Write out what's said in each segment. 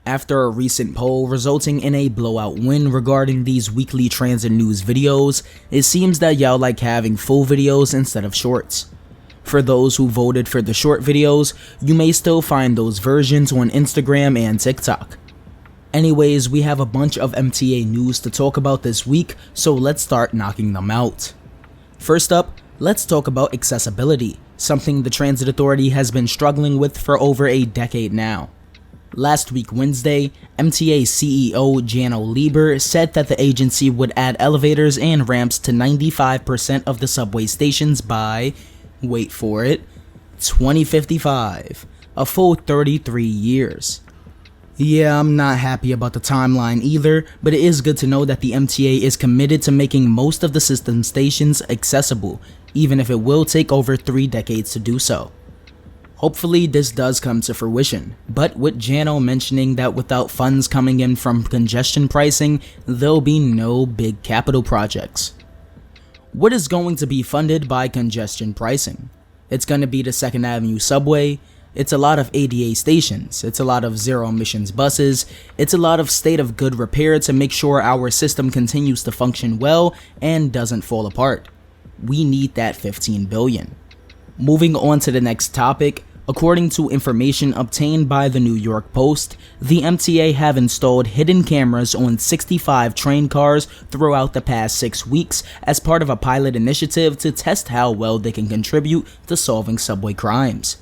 After a recent poll resulting in a blowout win regarding these weekly transit news videos, it seems that y'all like having full videos instead of shorts. For those who voted for the short videos, you may still find those versions on Instagram and TikTok. Anyways, we have a bunch of MTA news to talk about this week, so let's start knocking them out. First up, let's talk about accessibility, something the Transit Authority has been struggling with for over a decade now. Last week Wednesday, MTA CEO Janno Lieber said that the agency would add elevators and ramps to 95% of the subway stations by, wait for it, 2055, a full 33 years. Yeah, I'm not happy about the timeline either, but it is good to know that the MTA is committed to making most of the system stations accessible, even if it will take over 3 decades to do so. Hopefully this does come to fruition, but with Janno mentioning that without funds coming in from congestion pricing, there'll be no big capital projects. What is going to be funded by congestion pricing? It's going to be the 2nd Avenue subway, it's a lot of ADA stations, it's a lot of zero emissions buses, it's a lot of state of good repair to make sure our system continues to function well and doesn't fall apart. We need that $15 billion. Moving on to the next topic, according to information obtained by the New York Post, the MTA have installed hidden cameras on 65 train cars throughout the past 6 weeks as part of a pilot initiative to test how well they can contribute to solving subway crimes.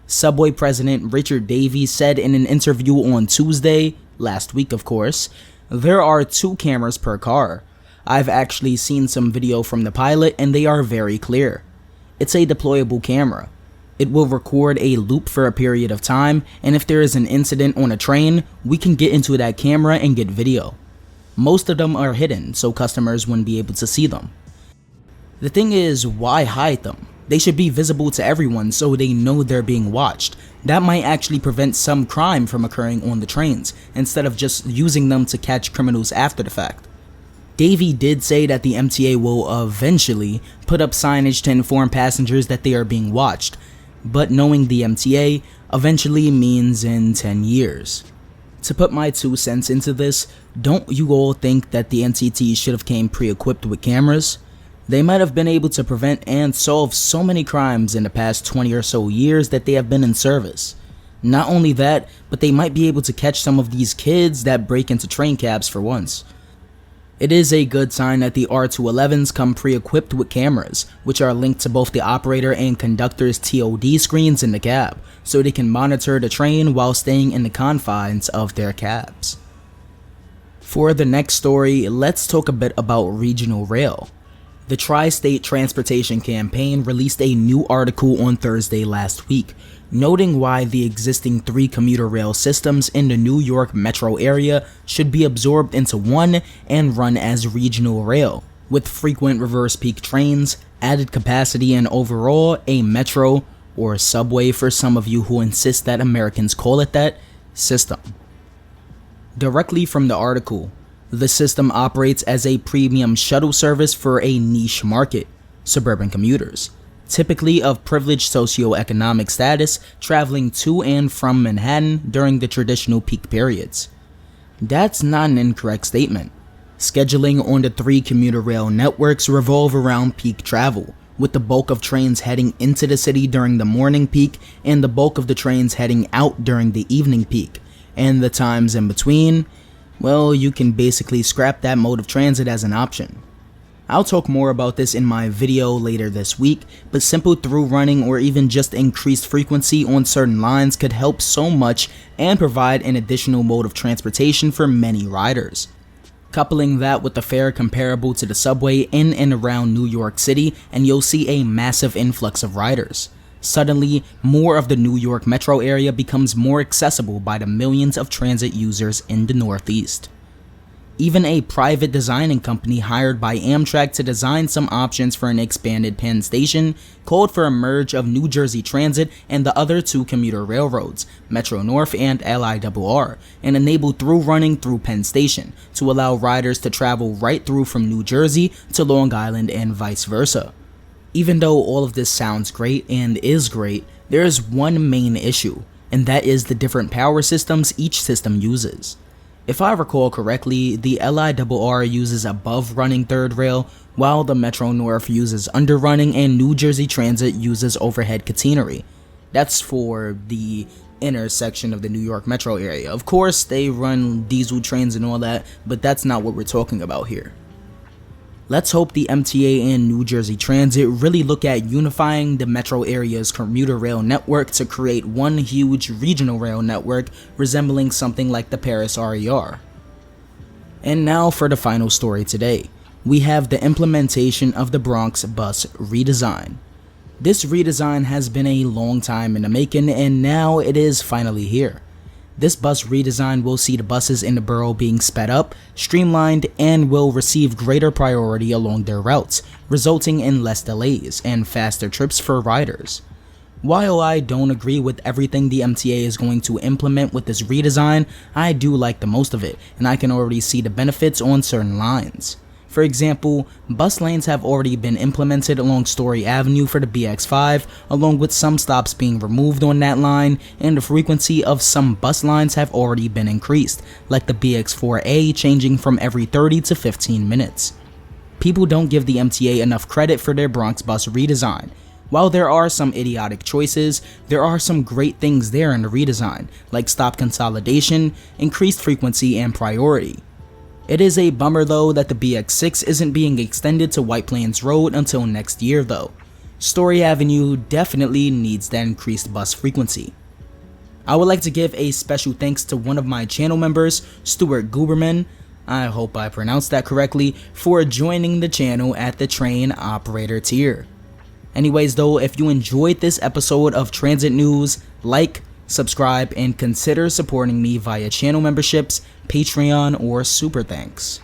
Subway President Richard Davies said in an interview on Tuesday, last week of course, "There are 2 cameras per car. I've actually seen some video from the pilot and they are very clear. It's a deployable camera. It will record a loop for a period of time, and if there is an incident on a train, we can get into that camera and get video. Most of them are hidden, so customers wouldn't be able to see them. The thing is, why hide them? They should be visible to everyone so they know they're being watched. That might actually prevent some crime from occurring on the trains, instead of just using them to catch criminals after the fact." Davey did say that the MTA will eventually put up signage to inform passengers that they are being watched, but knowing the MTA, eventually means in 10 years. To put my 2 cents into this, don't you all think that the NCT should have came pre-equipped with cameras? They might have been able to prevent and solve so many crimes in the past 20 or so years that they have been in service. Not only that, but they might be able to catch some of these kids that break into train cabs for once. It is a good sign that the R211s come pre-equipped with cameras, which are linked to both the operator and conductor's TOD screens in the cab, so they can monitor the train while staying in the confines of their cabs. For the next story, let's talk a bit about regional rail. The Tri-State Transportation Campaign released a new article on Thursday last week, noting why the existing 3 commuter rail systems in the New York metro area should be absorbed into one and run as regional rail, with frequent reverse peak trains, added capacity, and overall a metro, or subway for some of you who insist that Americans call it that, system. Directly from the article, the system operates as a premium shuttle service for a niche market, suburban commuters, typically of privileged socioeconomic status, traveling to and from Manhattan during the traditional peak periods. That's not an incorrect statement. Scheduling on the 3 commuter rail networks revolve around peak travel, with the bulk of trains heading into the city during the morning peak and the bulk of the trains heading out during the evening peak, and the times in between, well, you can basically scrap that mode of transit as an option. I'll talk more about this in my video later this week, but simple through running or even just increased frequency on certain lines could help so much and provide an additional mode of transportation for many riders. Coupling that with a fare comparable to the subway in and around New York City, and you'll see a massive influx of riders. Suddenly, more of the New York metro area becomes more accessible by the millions of transit users in the Northeast. Even a private designing company hired by Amtrak to design some options for an expanded Penn Station called for a merge of New Jersey Transit and the other 2 commuter railroads, Metro North and LIRR, and enable through running through Penn Station to allow riders to travel right through from New Jersey to Long Island and vice versa. Even though all of this sounds great and is great, there is one main issue, and that is the different power systems each system uses. If I recall correctly, the LIRR uses above running third rail, while the Metro North uses under running and New Jersey Transit uses overhead catenary. That's for the inner section of the New York metro area. Of course, they run diesel trains and all that, but that's not what we're talking about here. Let's hope the MTA and New Jersey Transit really look at unifying the metro area's commuter rail network to create one huge regional rail network resembling something like the Paris RER. And now for the final story today. We have the implementation of the Bronx Bus Redesign. This redesign has been a long time in the making, and now it is finally here. This bus redesign will see the buses in the borough being sped up, streamlined, and will receive greater priority along their routes, resulting in less delays and faster trips for riders. While I don't agree with everything the MTA is going to implement with this redesign, I do like the most of it, and I can already see the benefits on certain lines. For example, bus lanes have already been implemented along Story Avenue for the BX5, along with some stops being removed on that line, and the frequency of some bus lines have already been increased, like the BX4A changing from every 30 to 15 minutes. People don't give the MTA enough credit for their Bronx Bus redesign. While there are some idiotic choices, there are some great things there in the redesign, like stop consolidation, increased frequency, and priority. It is a bummer though that the BX6 isn't being extended to White Plains Road until next year though. Story Avenue definitely needs that increased bus frequency. I would like to give a special thanks to one of my channel members, Stuart Guberman, I hope I pronounced that correctly, for joining the channel at the train operator tier. Anyways though, if you enjoyed this episode of Transit News, like, subscribe, and consider supporting me via channel memberships, Patreon, or Super Thanks.